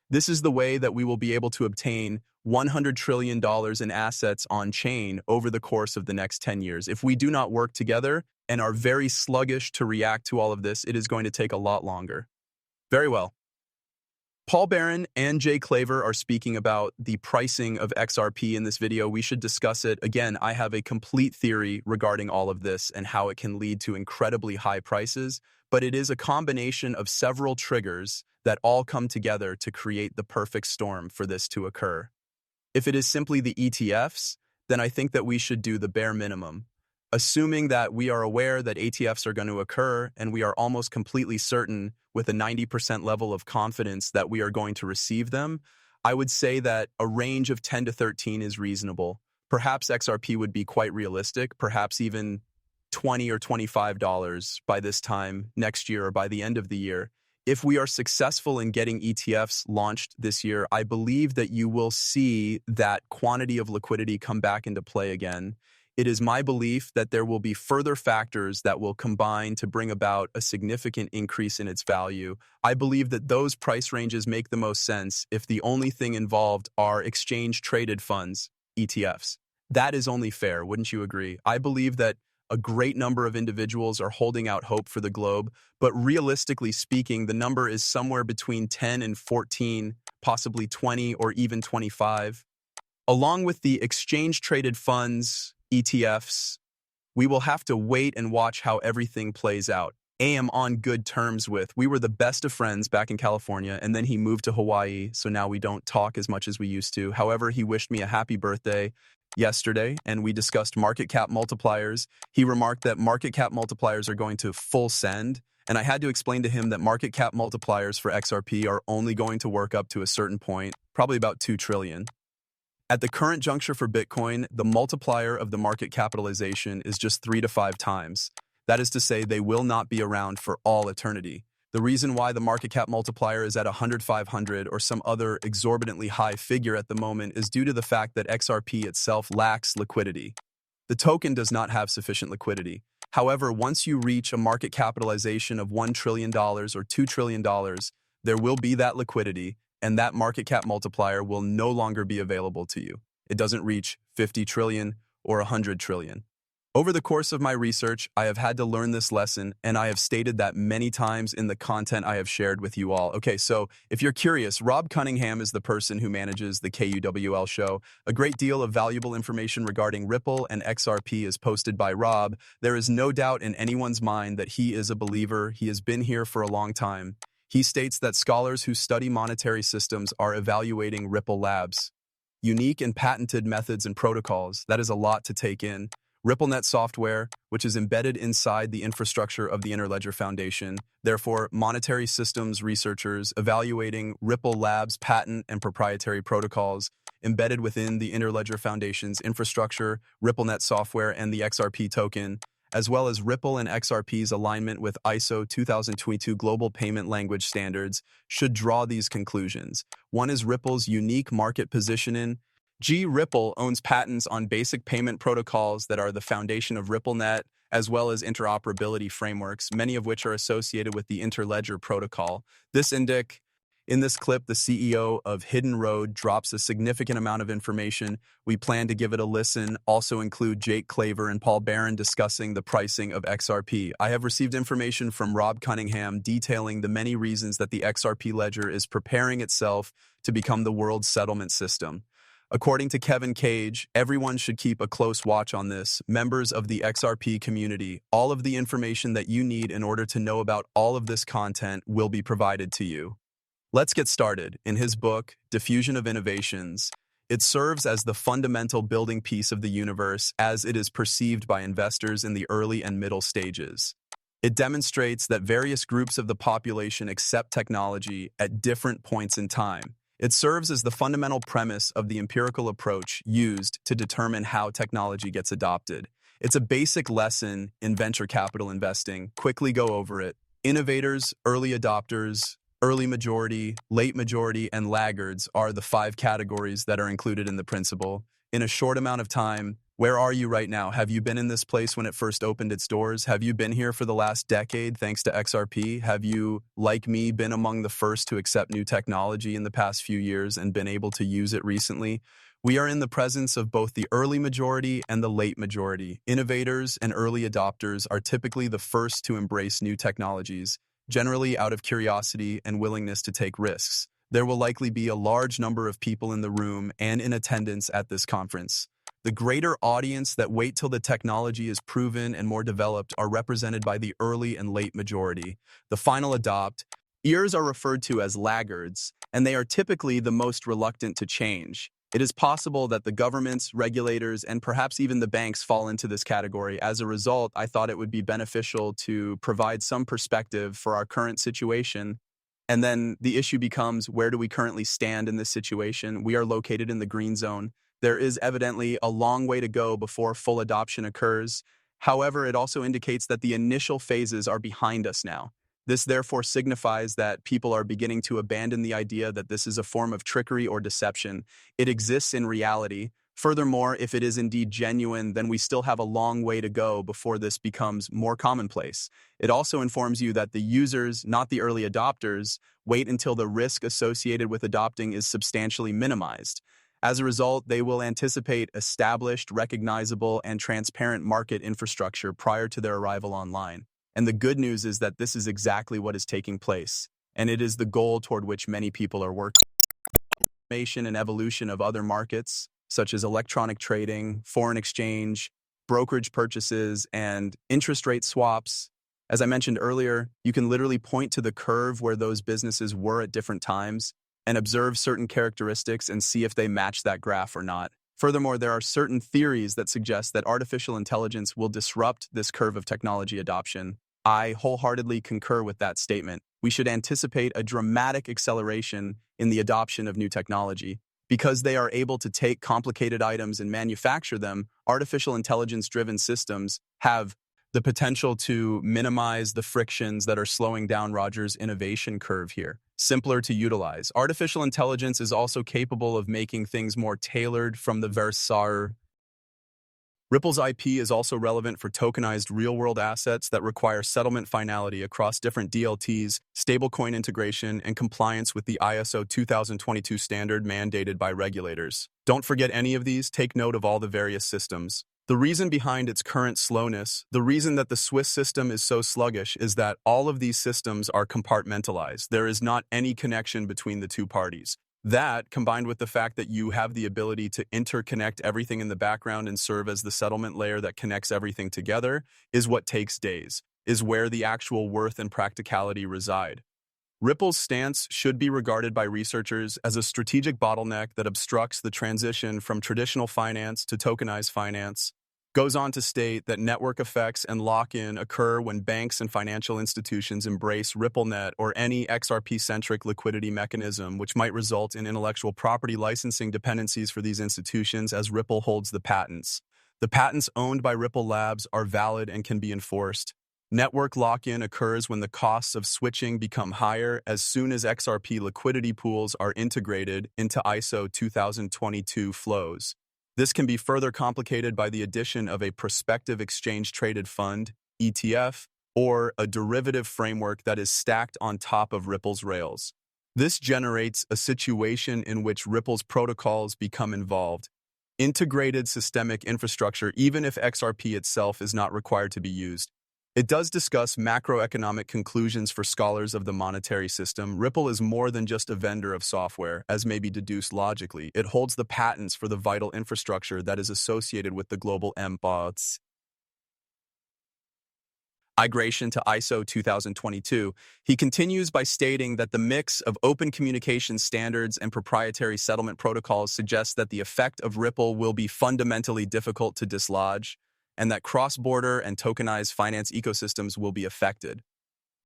This is the way that we will be able to obtain $100 trillion in assets on chain over the course of the next 10 years. If we do not work together and are very sluggish to react to all of this, it is going to take a lot longer. Very well. Paul Barron and Jay Claver are speaking about the pricing of XRP in this video. We should discuss it. Again, I have a complete theory regarding all of this and how it can lead to incredibly high prices, but it is a combination of several triggers that all come together to create the perfect storm for this to occur. If it is simply the ETFs, then I think that we should do the bare minimum. Assuming that we are aware that ETFs are going to occur and we are almost completely certain with a 90% level of confidence that we are going to receive them, I would say that a range of 10 to 13 is reasonable. Perhaps XRP would be quite realistic, perhaps even $20 or $25 by this time next year or by the end of the year. If we are successful in getting ETFs launched this year, I believe that you will see that quantity of liquidity come back into play again. It is my belief that there will be further factors that will combine to bring about a significant increase in its value. I believe that those price ranges make the most sense if the only thing involved are exchange-traded funds, ETFs. That is only fair, wouldn't you agree? I believe that a great number of individuals are holding out hope for the globe, but realistically speaking, the number is somewhere between 10 and 14, possibly 20 or even 25. Along with the exchange-traded funds, ETFs, we will have to wait and watch how everything plays out. I am on good terms with. We were the best of friends back in California, and then he moved to Hawaii, so now we don't talk as much as we used to. However, he wished me a happy birthday yesterday, and we discussed market cap multipliers. He remarked that market cap multipliers are going to full send, and I had to explain to him that market cap multipliers for XRP are only going to work up to a certain point, probably about 2 trillion. At the current juncture for Bitcoin, the multiplier of the market capitalization is just 3 to 5 times. That is to say, they will not be around for all eternity. The reason why the market cap multiplier is at 100, 500, or some other exorbitantly high figure at the moment is due to the fact that XRP itself lacks liquidity. The token does not have sufficient liquidity. However, once you reach a market capitalization of $1 trillion or $2 trillion, there will be that liquidity, and that market cap multiplier will no longer be available to you. It doesn't reach 50 trillion or 100 trillion. Over the course of my research, I have had to learn this lesson, and I have stated that many times in the content I have shared with you all. Okay, so if you're curious, Rob Cunningham is the person who manages the KUWL show. A great deal of valuable information regarding Ripple and XRP is posted by Rob. There is no doubt in anyone's mind that he is a believer. He has been here for a long time. He states that scholars who study monetary systems are evaluating Ripple Labs. Unique and patented methods and protocols, that is a lot to take in. RippleNet software, which is embedded inside the infrastructure of the Interledger Foundation. Therefore, monetary systems researchers evaluating Ripple Labs' patent and proprietary protocols embedded within the Interledger Foundation's infrastructure, RippleNet software, and the XRP token, as well as Ripple and XRP's alignment with ISO 2022 Global Payment Language Standards, should draw these conclusions. One is Ripple's unique market position. Ripple owns patents on basic payment protocols that are the foundation of RippleNet, as well as interoperability frameworks, many of which are associated with the Interledger protocol. In this clip, the CEO of Hidden Road drops a significant amount of information. We plan to give it a listen, also include Jake Claver and Paul Barron discussing the pricing of XRP. I have received information from Rob Cunningham detailing the many reasons that the XRP ledger is preparing itself to become the world's settlement system. According to Kevin Cage, everyone should keep a close watch on this. Members of the XRP community, all of the information that you need in order to know about all of this content will be provided to you. Let's get started. In his book, Diffusion of Innovations, it serves as the fundamental building piece of the universe as it is perceived by investors in the early and middle stages. It demonstrates that various groups of the population accept technology at different points in time. It serves as the fundamental premise of the empirical approach used to determine how technology gets adopted. It's a basic lesson in venture capital investing. Quickly go over it. Innovators, early adopters, early majority, late majority, and laggards are the 5 categories that are included in the principle. In a short amount of time, Where are you right now? Have you been in this place when it first opened its doors? Have you been here for the last decade thanks to XRP? Have you, like me, been among the first to accept new technology in the past few years and been able to use it recently? We are in the presence of both the early majority and the late majority. Innovators and early adopters are typically the first to embrace new technologies, generally out of curiosity and willingness to take risks. There will likely be a large number of people in the room and in attendance at this conference. The greater audience that wait till the technology is proven and more developed are represented by the early and late majority. The final ears are referred to as laggards, and they are typically the most reluctant to change. It is possible that the governments, regulators, and perhaps even the banks fall into this category. As a result, I thought it would be beneficial to provide some perspective for our current situation. And then the issue becomes, where do we currently stand in this situation? We are located in the green zone. There is evidently a long way to go before full adoption occurs. However, it also indicates that the initial phases are behind us now. This therefore signifies that people are beginning to abandon the idea that this is a form of trickery or deception. It exists in reality. Furthermore, if it is indeed genuine, then we still have a long way to go before this becomes more commonplace. It also informs you that the users, not the early adopters, wait until the risk associated with adopting is substantially minimized. As a result, they will anticipate established, recognizable, and transparent market infrastructure prior to their arrival online. And the good news is that this is exactly what is taking place, and it is the goal toward which many people are working. Formation and evolution of other markets, such as electronic trading, foreign exchange, brokerage purchases, and interest rate swaps. As I mentioned earlier, you can literally point to the curve where those businesses were at different times and observe certain characteristics and see if they match that graph or not. Furthermore, there are certain theories that suggest that artificial intelligence will disrupt this curve of technology adoption. I wholeheartedly concur with that statement. We should anticipate a dramatic acceleration in the adoption of new technology. Because they are able to take complicated items and manufacture them, artificial intelligence-driven systems have the potential to minimize the frictions that are slowing down Roger's innovation curve here. Simpler to utilize. Artificial intelligence is also capable of making things more tailored from the versar. Ripple's IP is also relevant for tokenized real-world assets that require settlement finality across different DLTs, stablecoin integration, and compliance with the ISO 2022 standard mandated by regulators. Don't forget any of these, take note of all the various systems. The reason behind its current slowness, the reason that the Swiss system is so sluggish, is that all of these systems are compartmentalized. There is not any connection between the two parties. That, combined with the fact that you have the ability to interconnect everything in the background and serve as the settlement layer that connects everything together, is what takes days, is where the actual worth and practicality reside. Ripple's stance should be regarded by researchers as a strategic bottleneck that obstructs the transition from traditional finance to tokenized finance. Goes on to state that network effects and lock-in occur when banks and financial institutions embrace RippleNet or any XRP-centric liquidity mechanism, which might result in intellectual property licensing dependencies for these institutions as Ripple holds the patents. The patents owned by Ripple Labs are valid and can be enforced. Network lock-in occurs when the costs of switching become higher as soon as XRP liquidity pools are integrated into ISO 2022 flows. This can be further complicated by the addition of a prospective exchange-traded fund, ETF, or a derivative framework that is stacked on top of Ripple's rails. This generates a situation in which Ripple's protocols become involved. Integrated systemic infrastructure, even if XRP itself is not required to be used. It does discuss macroeconomic conclusions for scholars of the monetary system. Ripple is more than just a vendor of software, as may be deduced logically. It holds the patents for the vital infrastructure that is associated with the global MPOTS. Migration to ISO 2022. He continues by stating that the mix of open communication standards and proprietary settlement protocols suggests that the effect of Ripple will be fundamentally difficult to dislodge, and that cross-border and tokenized finance ecosystems will be affected.